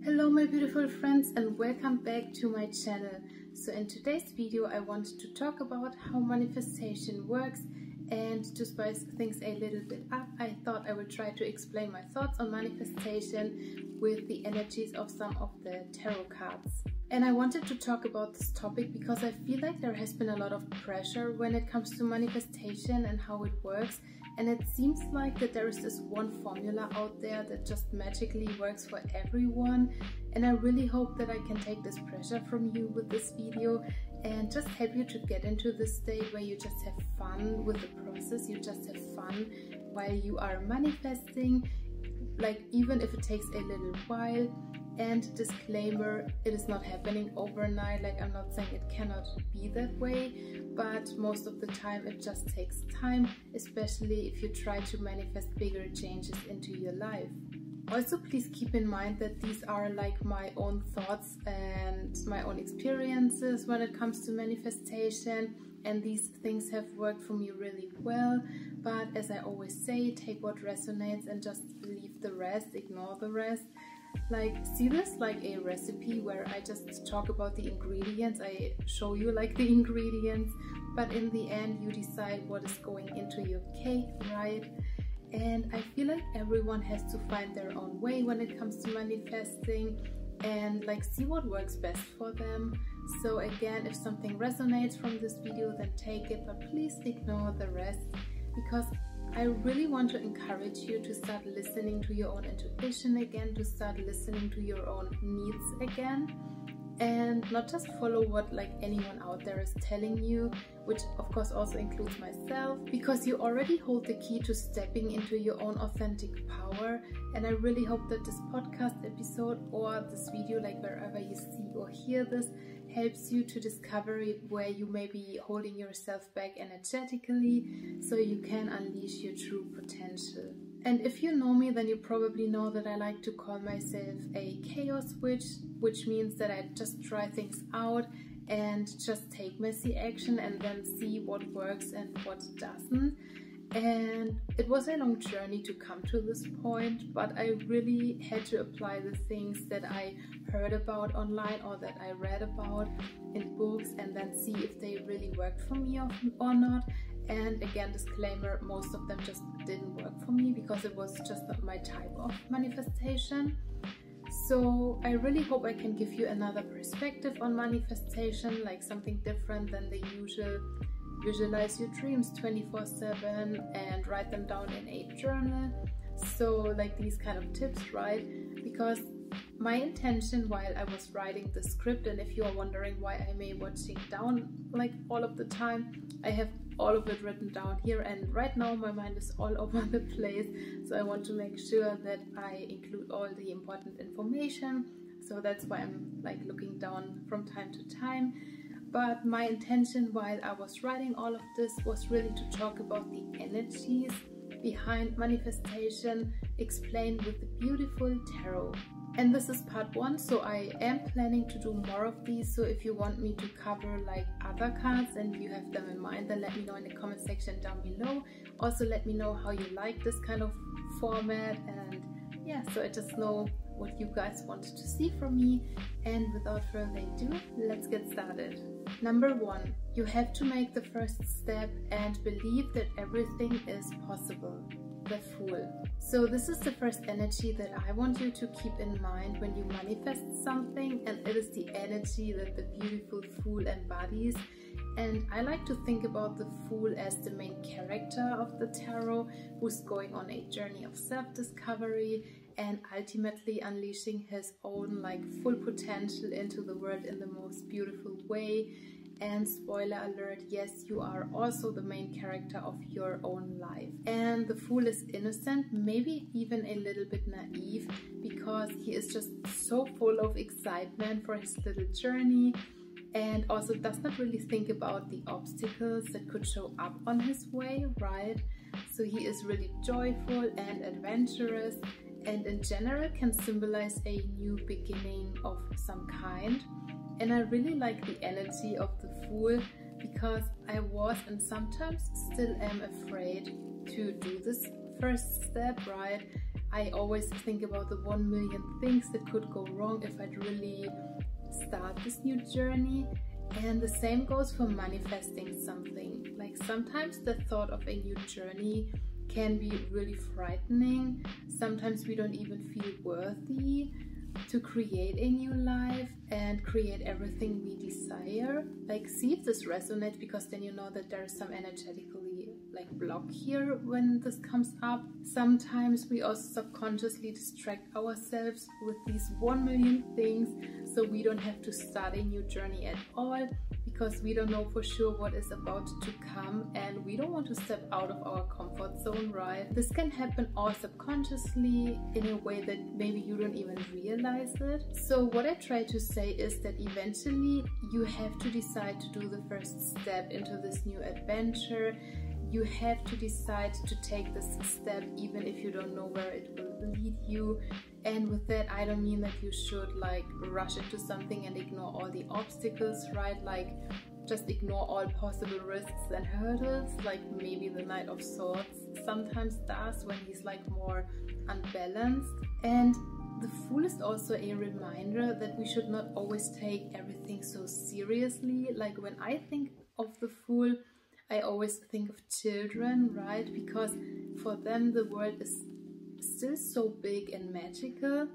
Hello my beautiful friends and welcome back to my channel. So in today's video I wanted to talk about how manifestation works, and to spice things a little bit up I thought I would try to explain my thoughts on manifestation with the energies of some of the tarot cards. And I wanted to talk about this topic because I feel like there has been a lot of pressure when it comes to manifestation and how it works, and it seems like that there is this one formula out there that just magically works for everyone. And I really hope that I can take this pressure from you with this video and just help you to get into this state where you just have fun with the process, you just have fun while you are manifesting, like even if it takes a little while. And disclaimer, it is not happening overnight. Like, I'm not saying it cannot be that way, but most of the time it just takes time, especially if you try to manifest bigger changes into your life. Also, please keep in mind that these are like my own thoughts and my own experiences when it comes to manifestation, and these things have worked for me really well. But as I always say, take what resonates and just leave the rest, ignore the rest. Like, see this like a recipe where I just talk about the ingredients, I show you like the ingredients, but in the end you decide what is going into your cake, right? And I feel like everyone has to find their own way when it comes to manifesting and like see what works best for them. So again, if something resonates from this video, then take it, but please ignore the rest, because I really want to encourage you to start listening to your own intuition again, to start listening to your own needs again, and not just follow what like anyone out there is telling you, which of course also includes myself, because you already hold the key to stepping into your own authentic power. And I really hope that this podcast episode or this video, like wherever you see or hear this, helps you to discover where you may be holding yourself back energetically, so you can unleash your true potential. And if you know me, then you probably know that I like to call myself a chaos witch, which means that I just try things out and just take messy action and then see what works and what doesn't. And it was a long journey to come to this point, but I really had to apply the things that I heard about online or that I read about in books, and then see if they really worked for me or not. And again, disclaimer, most of them just didn't work for me because it was just not my type of manifestation. So I really hope I can give you another perspective on manifestation, like something different than the usual visualize your dreams 24/7 and write them down in a journal. So like these kind of tips, right? Because my intention while I was writing the script, and if you are wondering why I may watching down like all of the time, I have all of it written down here, and right now my mind is all over the place, so I want to make sure that I include all the important information. So that's why I'm like looking down from time to time. But my intention while I was writing all of this was really to talk about the energies behind manifestation, explained with the beautiful tarot. And this is part 1, so I am planning to do more of these. So if you want me to cover like other cards and you have them in mind, then let me know in the comment section down below. Also let me know how you like this kind of format, and yeah, so I just know what you guys wanted to see from me. And without further ado, let's get started. Number 1, you have to make the first step and believe that everything is possible. The Fool. So this is the first energy that I want you to keep in mind when you manifest something, and it is the energy that the beautiful Fool embodies. And I like to think about the Fool as the main character of the tarot, who's going on a journey of self-discovery and ultimately unleashing his own like full potential into the world in the most beautiful way. And spoiler alert, yes, you are also the main character of your own life. And the Fool is innocent, maybe even a little bit naive, because he is just so full of excitement for his little journey, and also does not really think about the obstacles that could show up on his way, right? So he is really joyful and adventurous, and in general can symbolize a new beginning of some kind. And I really like the energy of the Fool, because I was and sometimes still am afraid to do this first step, right? I always think about the 1 million things that could go wrong if I'd really start this new journey. And the same goes for manifesting something. Like sometimes the thought of a new journey can be really frightening. Sometimes we don't even feel worthy to create a new life and create everything we desire. Like, see if this resonates, because then you know that there is some energetically like block here when this comes up. Sometimes we also subconsciously distract ourselves with these 1 million things, so we don't have to start a new journey at all, because we don't know for sure what is about to come and we don't want to step out of our comfort zone, right? This can happen all subconsciously in a way that maybe you don't even realize it. So what I try to say is that eventually you have to decide to do the first step into this new adventure. You have to decide to take this step even if you don't know where it will lead you. And with that, I don't mean that you should like rush into something and ignore all the obstacles, right? Like just ignore all possible risks and hurdles, like maybe the Knight of Swords sometimes does when he's like more unbalanced. And the Fool is also a reminder that we should not always take everything so seriously. Like when I think of the Fool, I always think of children, right? Because for them the world is still so big and magical,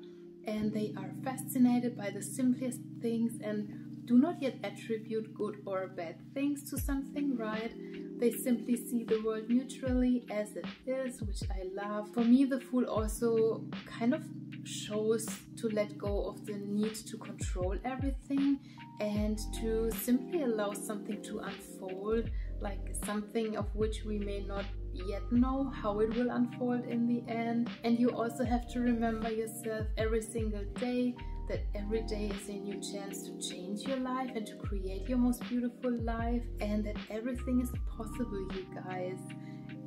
and they are fascinated by the simplest things and do not yet attribute good or bad things to something, right? They simply see the world neutrally as it is, which I love. For me, the Fool also kind of shows to let go of the need to control everything and to simply allow something to unfold, like something of which we may not yet know how it will unfold in the end. And you also have to remember yourself every single day that every day is a new chance to change your life and to create your most beautiful life, and that everything is possible, you guys.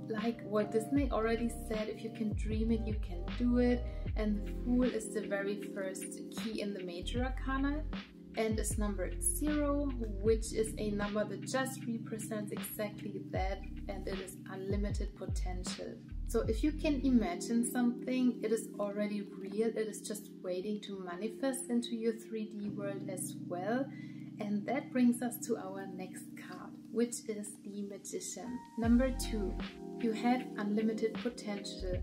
Like Walt Disney already said, if you can dream it, you can do it. And the Fool is the very first key in the major arcana and is numbered 0, which is a number that just represents exactly that, and it is unlimited potential. So if you can imagine something, it is already real, it is just waiting to manifest into your 3D world as well. And that brings us to our next card, which is the Magician. Number 2, you have unlimited potential,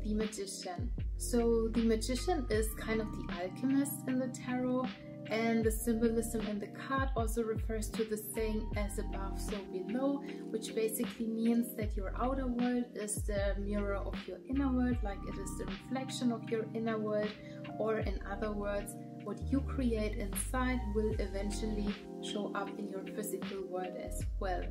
the Magician. So the Magician is kind of the alchemist in the tarot, and the symbolism in the card also refers to the saying as above so below, which basically means that your outer world is the mirror of your inner world, like it is the reflection of your inner world, or in other words, what you create inside will eventually show up in your physical world as well.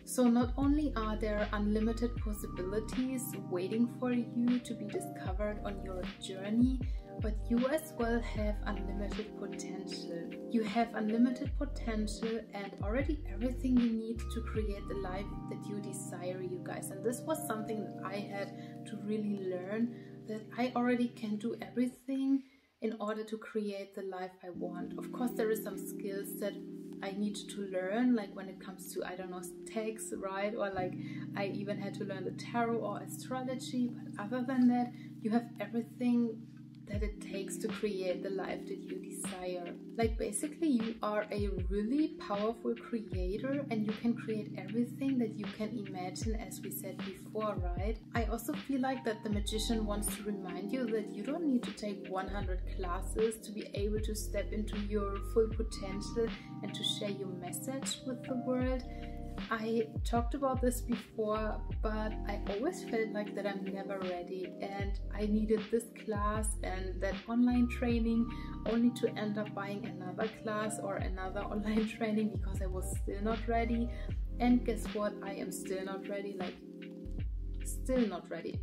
So not only are there unlimited possibilities waiting for you to be discovered on your journey, but you as well have unlimited potential. You have unlimited potential and already everything you need to create the life that you desire, you guys. And this was something that I had to really learn, that I already can do everything in order to create the life I want. Of course, there is some skills that I need to learn, like when it comes to, I don't know, text, right? Or like I even had to learn the tarot or astrology. But other than that, you have everything that it takes to create the life that you desire. Like basically you are a really powerful creator and you can create everything that you can imagine, as we said before, right? I also feel like that the Magician wants to remind you that you don't need to take 100 classes to be able to step into your full potential and to share your message with the world. I talked about this before, but I always felt like that I'm never ready, and I needed this class and that online training only to end up buying another class or another online training because I was still not ready. And guess what? I am still not ready, like still not ready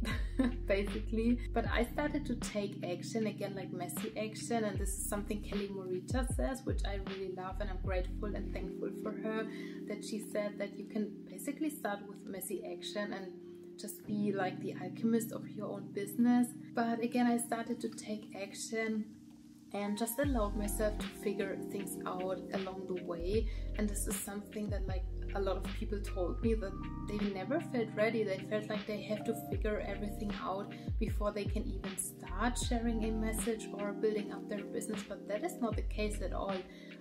basically. But I started to take action again, like messy action, and this is something Kelly Morita says, which I really love, and I'm grateful and thankful for her that she said that you can basically start with messy action and just be like the alchemist of your own business. But again, I started to take action and just allowed myself to figure things out along the way, and this is something that like a lot of people told me that they never felt ready. They felt like they have to figure everything out before they can even start sharing a message or building up their business, but that is not the case at all.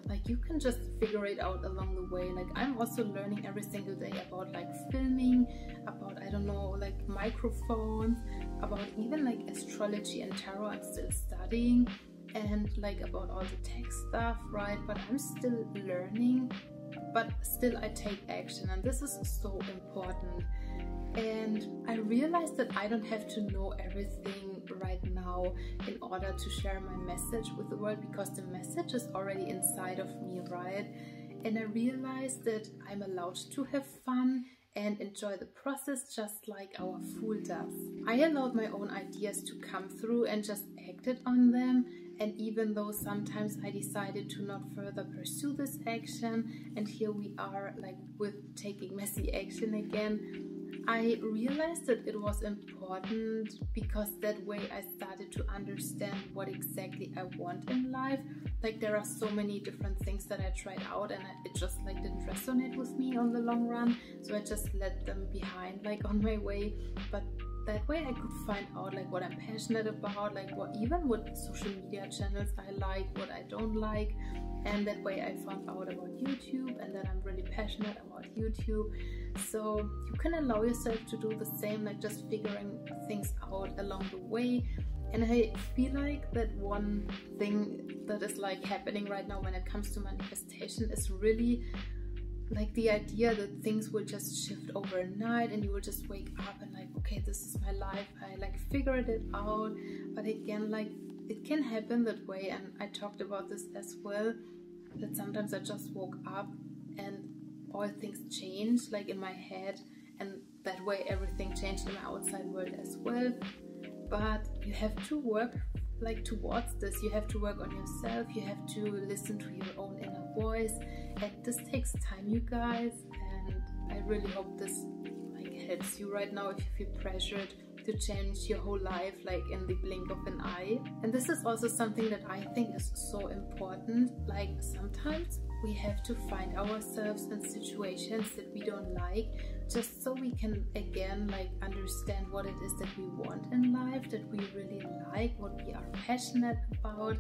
Like, you can just figure it out along the way. Like, I'm also learning every single day about like filming, about, I don't know, like microphones, about even like astrology and tarot. I'm still studying, and like about all the tech stuff, right? But I'm still learning, but still I take action, and this is so important. And I realized that I don't have to know everything right now in order to share my message with the world, because the message is already inside of me, right? And I realized that I'm allowed to have fun and enjoy the process just like our Fool does. I allowed my own ideas to come through and just acted on them. And even though sometimes I decided to not further pursue this action, and here we are like with taking messy action again, I realized that it was important, because that way I started to understand what exactly I want in life. Like, there are so many different things that I tried out, and it just like didn't resonate with me on the long run, so I just let them behind, like on my way. But that way I could find out like what I'm passionate about, like what social media channels I like, what I don't like. And that way I found out about YouTube, and that I'm really passionate about YouTube. So you can allow yourself to do the same, like just figuring things out along the way. And I feel like that one thing that is like happening right now when it comes to manifestation is really like the idea that things will just shift overnight, and you will just wake up and like, okay, this is my life, I like figured it out. But again, like, it can happen that way, and I talked about this as well, that sometimes I just woke up and all things changed like in my head, and that way everything changed in my outside world as well. But you have to work like towards this. You have to work on yourself, you have to listen to your own inner voice, and this takes time, you guys. And I really hope this like helps you right now if you feel pressured to change your whole life like in the blink of an eye. And this is also something that I think is so important. Like, sometimes we have to find ourselves in situations that we don't like, just so we can again like understand what it is that we want in life, that we really like, what we are passionate about.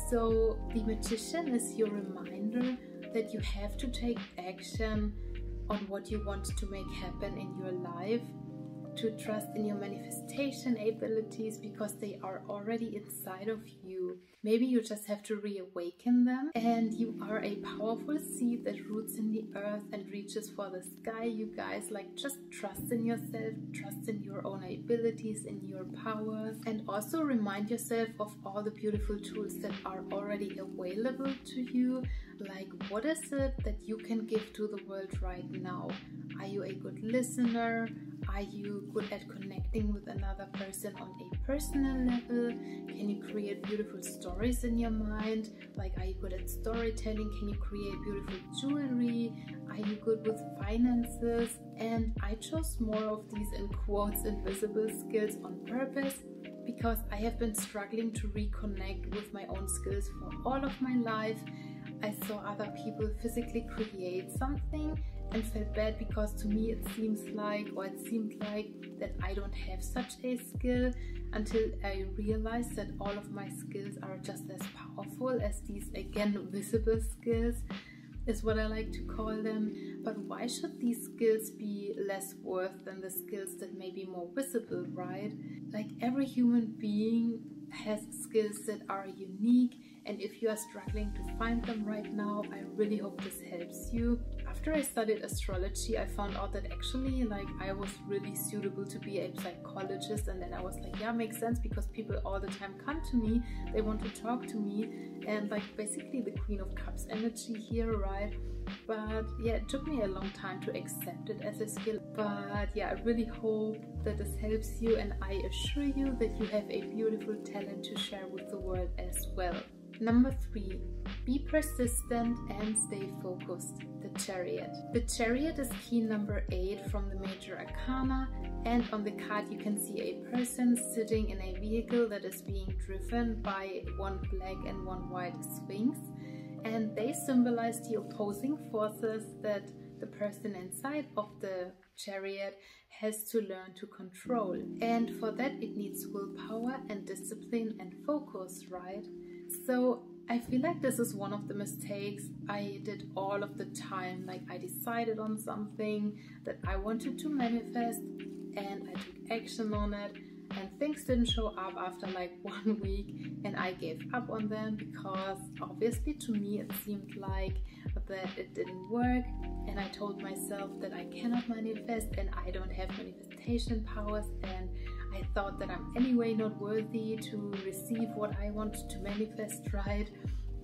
So the Magician is your reminder that you have to take action on what you want to make happen in your life, to trust in your manifestation abilities, because they are already inside of you. Maybe you just have to reawaken them, and you are a powerful seed that roots in the earth and reaches for the sky, you guys. Like, just trust in yourself, trust in your own abilities, in your powers, and also remind yourself of all the beautiful tools that are already available to you. Like, what is it that you can give to the world right now? Are you a good listener? Are you good at connecting with another person on a personal level? Can you create beautiful stories in your mind? Like, are you good at storytelling? Can you create beautiful jewelry? Are you good with finances? And I chose more of these in quotes invisible skills on purpose, because I have been struggling to reconnect with my own skills for all of my life. I saw other people physically create something and felt bad, because to me it seemed like that I don't have such a skill, until I realized that all of my skills are just as powerful as these, again, visible skills is what I like to call them. But why should these skills be less worth than the skills that may be more visible, right? Like, every human being has skills that are unique, and if you are struggling to find them right now, I really hope this helps you. After I studied astrology, I found out that actually like I was really suitable to be a psychologist, and then I was like, yeah, makes sense, because people all the time come to me, they want to talk to me, and like basically the Queen of Cups energy here, right? But yeah, it took me a long time to accept it as a skill. But yeah, I really hope that this helps you, and I assure you that you have a beautiful talent to share with the world as well. Number 3, be persistent and stay focused. The Chariot. The Chariot is key number 8 from the Major Arcana, and on the card you can see a person sitting in a vehicle that is being driven by 1 black and 1 white Sphinx, and they symbolize the opposing forces that the person inside of the Chariot has to learn to control. And for that it needs willpower and discipline and focus, right? So I feel like this is one of the mistakes I did all of the time. Like, I decided on something that I wanted to manifest and I took action on it, and things didn't show up after like 1 week, and I gave up on them because obviously to me it seemed like that it didn't work, and I told myself that I cannot manifest and I don't have manifestation powers, and I thought that I'm anyway not worthy to receive what I want to manifest, right?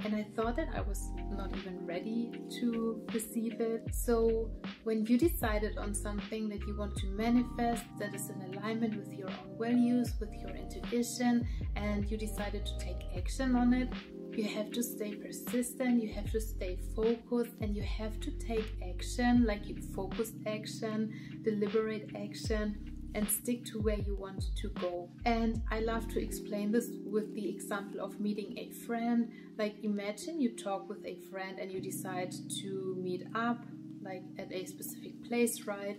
And I thought that I was not even ready to receive it. So when you decided on something that you want to manifest that is in alignment with your own values, with your intuition, and you decided to take action on it, you have to stay persistent, you have to stay focused, and you have to take action, like focused action, deliberate action, and stick to where you want to go. And I love to explain this with the example of meeting a friend. Like, imagine you talk with a friend and you decide to meet up like at a specific place, right?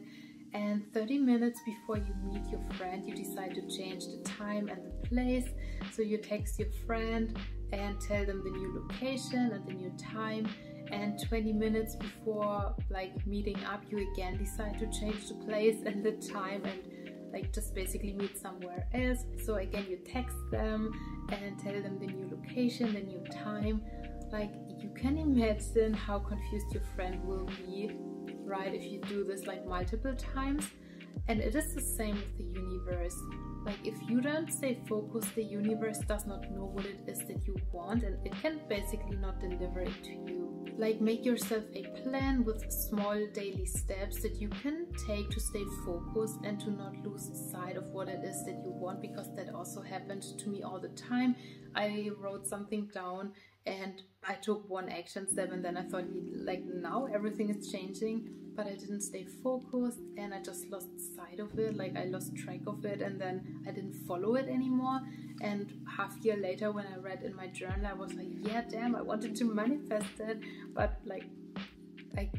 And 30 minutes before you meet your friend, you decide to change the time and the place. So you text your friend and tell them the new location and the new time, and 20 minutes before like meeting up, you again decide to change the place and the time and like just basically meet somewhere else. So again, you text them and tell them the new location, the new time. Like, you can imagine how confused your friend will be, right, if you do this like multiple times. And it is the same with the universe. Like, if you don't stay focused, the universe does not know what it is that you want, and it can basically not deliver it to you. Like, make yourself a plan with small daily steps that you can take to stay focused and to not lose sight of what it is that you want, because that also happened to me all the time. I wrote something down and I took one action step, and then I thought, like, now everything is changing, but I didn't stay focused and I just lost sight of it. Like, I lost track of it, and then I didn't follow it anymore. And half a year later, when I read in my journal, I was like, yeah, damn, I wanted to manifest it, but like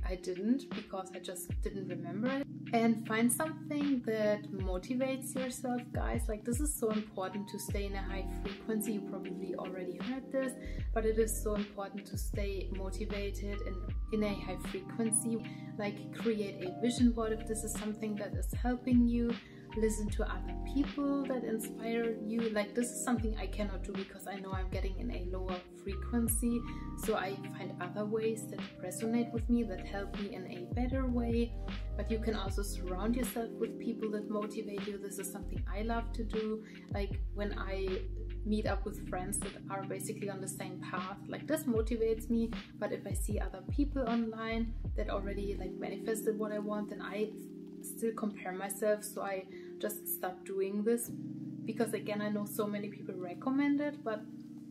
I didn't, because I just didn't remember it. And find something that motivates yourself, guys. Like, this is so important to stay in a high frequency. You probably already heard this, but it is so important to stay motivated and in a high frequency. Like, create a vision board if this is something that is helping you. Listen to other people that inspire you. Like, this is something I cannot do because I know I'm getting in a lower frequency, so I find other ways that resonate with me, that help me in a better way. But you can also surround yourself with people that motivate you. This is something I love to do. Like, when I meet up with friends that are basically on the same path, like, this motivates me. But if I see other people online that already like manifested what I want, then I still compare myself. So I just stopped doing this, because again, I know so many people recommend it, but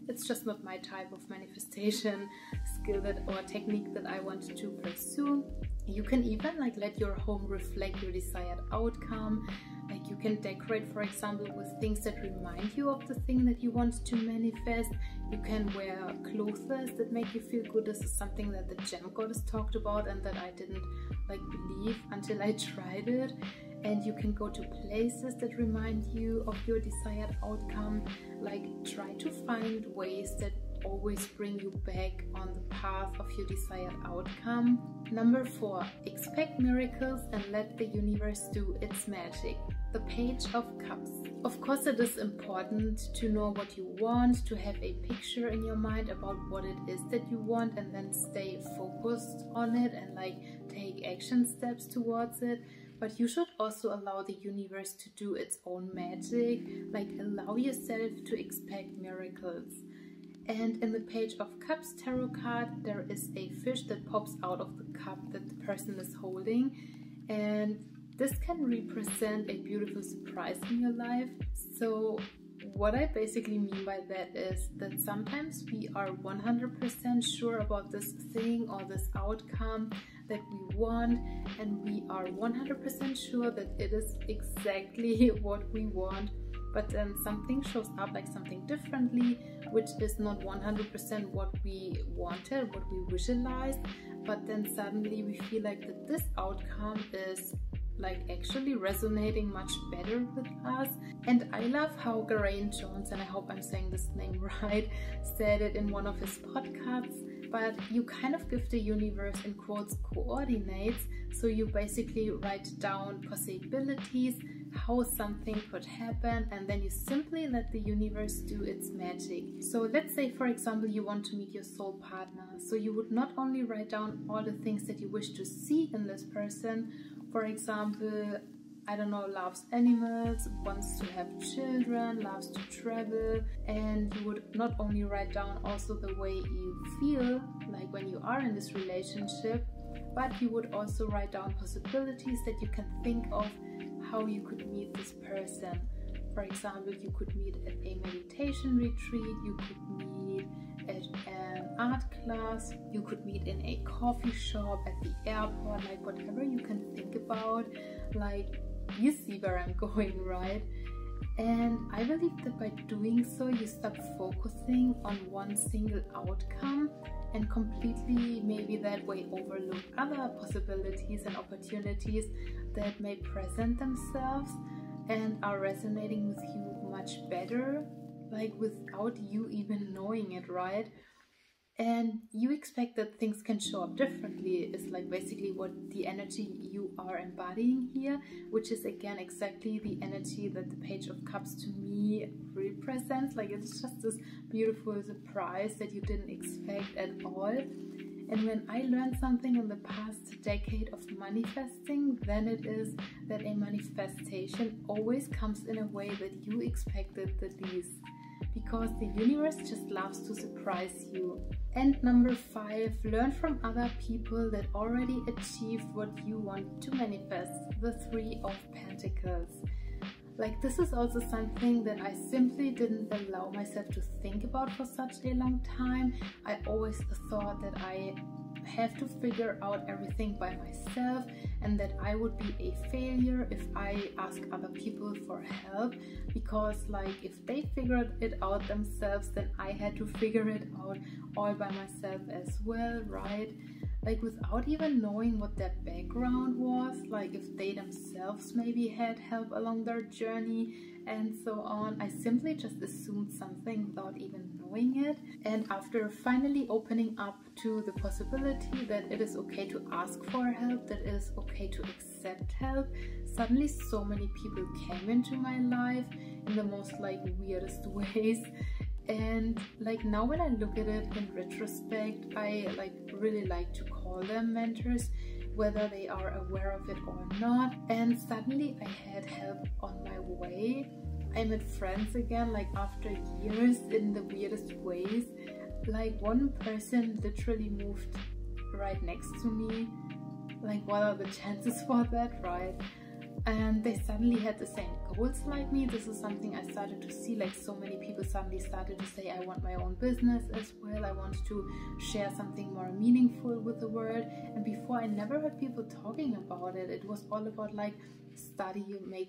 it's just not my type of manifestation skill or technique that I want to pursue. You can even like let your home reflect your desired outcome. Like, you can decorate, for example, with things that remind you of the thing that you want to manifest. You can wear clothes that make you feel good. This is something that the Gem Goddess talked about and that I didn't like believe until I tried it. And you can go to places that remind you of your desired outcome. Like, try to find ways that always bring you back on the path of your desired outcome. Number 4, expect miracles and let the universe do its magic. The Page of Cups. Of course, it is important to know what you want, to have a picture in your mind about what it is that you want, and then stay focused on it and like take action steps towards it. But you should also allow the universe to do its own magic. Like, allow yourself to expect miracles. And in the Page of Cups tarot card, there is a fish that pops out of the cup that the person is holding. And this can represent a beautiful surprise in your life. So what I basically mean by that is that sometimes we are 100% sure about this thing or this outcome that we want, and we are 100% sure that it is exactly what we want. but then something shows up, like something differently, which is not 100% what we wanted, what we visualized, but then suddenly we feel like that this outcome is like actually resonating much better with us. And I love how Geraint Jones, and I hope I'm saying this name right, said it in one of his podcasts, but you kind of give the universe, in quotes, coordinates. So you basically write down possibilities, how something could happen, and then you simply let the universe do its magic. So let's say, for example, you want to meet your soul partner. So you would not only write down all the things that you wish to see in this person. For example, I don't know, loves animals, wants to have children, loves to travel, and you would not only write down also the way you feel like when you are in this relationship, but you would also write down possibilities that you can think of how you could meet this person. For example, you could meet at a meditation retreat, you could meet at an art class, you could meet in a coffee shop, at the airport, like whatever you can think about, like you see where I'm going, right? And I believe that by doing so, you stop focusing on one single outcome and completely maybe that way overlook other possibilities and opportunities that may present themselves and are resonating with you much better, like without you even knowing it, right? And you expect that things can show up differently is like basically what the energy you are embodying here, which is again exactly the energy that the Page of Cups to me represents. Like it's just this beautiful surprise that you didn't expect at all. And when I learned something in the past decade of manifesting, then it is that a manifestation always comes in a way that you expected the least, because the universe just loves to surprise you. And number 5, learn from other people that already achieved what you want to manifest, the 3 of Pentacles. Like this is also something that I simply didn't allow myself to think about for such a long time. I always thought that I have to figure out everything by myself and that I would be a failure if I ask other people for help, because like if they figured it out themselves, then I had to figure it out all by myself as well, right? Like without even knowing what their background was, like if they themselves maybe had help along their journey and so on. I simply just assumed something without even knowing it. And after finally opening up to the possibility that it is okay to ask for help, that it is okay to accept help, suddenly so many people came into my life in the most like weirdest ways. And like now when I look at it in retrospect, I like really like to call them mentors, whether they are aware of it or not. And suddenly I had help on my way. I met friends again, like after years, in the weirdest ways. Like one person literally moved right next to me. Like what are the chances for that, right? And they suddenly had the same goals like me. This is something I started to see, like so many people suddenly started to say, I want my own business as well, I want to share something more meaningful with the world. And before I never heard people talking about it. It was all about like study,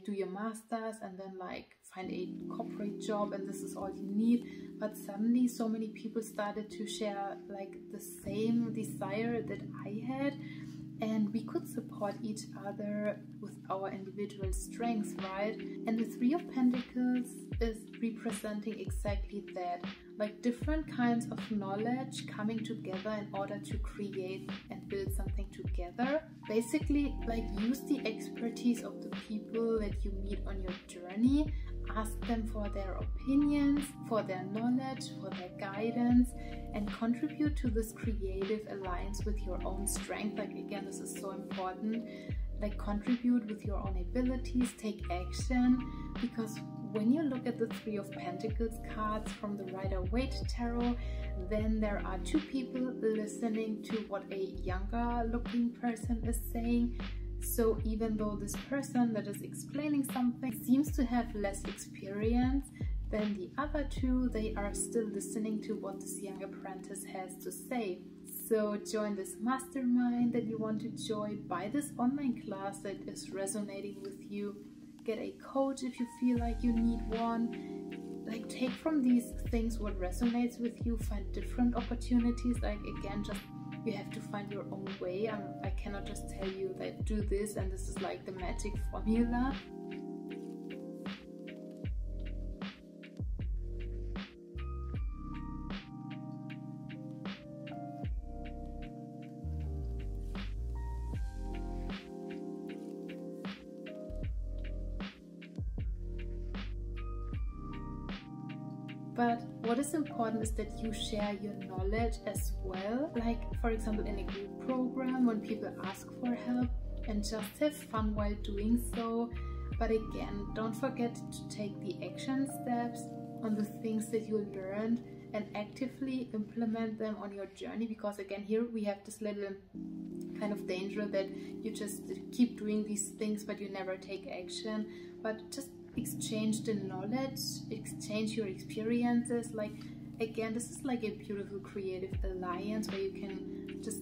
do your masters and then like find a corporate job and this is all you need. But suddenly so many people started to share like the same desire that I had, and we could support each other with our individual strengths, right? And the 3 of Pentacles is representing exactly that, like different kinds of knowledge coming together in order to create and build something together. Basically, like use the expertise of the people that you meet on your journey. Ask them for their opinions, for their knowledge, for their guidance, and contribute to this creative alliance with your own strength. Like again, this is so important. Like contribute with your own abilities, take action, because when you look at the 3 of Pentacles cards from the Rider Waite Tarot, then there are 2 people listening to what a younger looking person is saying. So even though this person that is explaining something seems to have less experience than the other 2, they are still listening to what this young apprentice has to say. So join this mastermind that you want to join, buy this online class that is resonating with you, get a coach if you feel like you need one. Like, take from these things what resonates with you, find different opportunities. Like, again, just you have to find your own way. I cannot just tell you that do this and this is like the magic formula. But what is important is that you share your knowledge as well. Like, for example, in a group program, when people ask for help, and just have fun while doing so. But again, don't forget to take the action steps on the things that you learned and actively implement them on your journey, because again, here we have this little kind of danger that you just keep doing these things but you never take action. But just exchange the knowledge, exchange your experiences. Like, again, this is like a beautiful creative alliance where you can just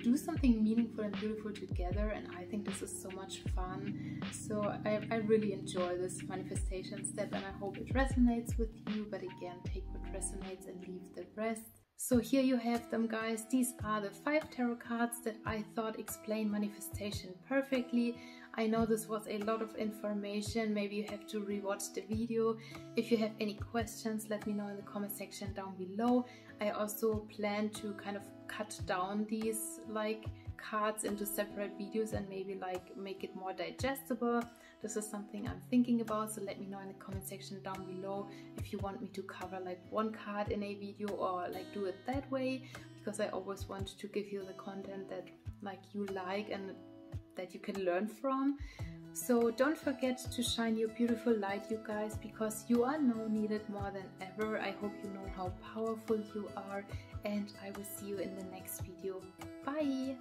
do something meaningful and beautiful together, and I think this is so much fun. So I really enjoy this manifestation step, and I hope it resonates with you. But again, take what resonates and leave the rest. So here you have them, guys. These are the 5 tarot cards that I thought explain manifestation perfectly. I know this was a lot of information. Maybe you have to rewatch the video. If you have any questions, let me know in the comment section down below. I also plan to kind of cut down these like cards into separate videos and maybe like make it more digestible. This is something I'm thinking about, so let me know in the comment section down below if you want me to cover like one card in a video or like do it that way, because I always want to give you the content that like you like and that you can learn from. So don't forget to shine your beautiful light, you guys, because you are now needed more than ever. I hope you know how powerful you are, and I will see you in the next video. Bye!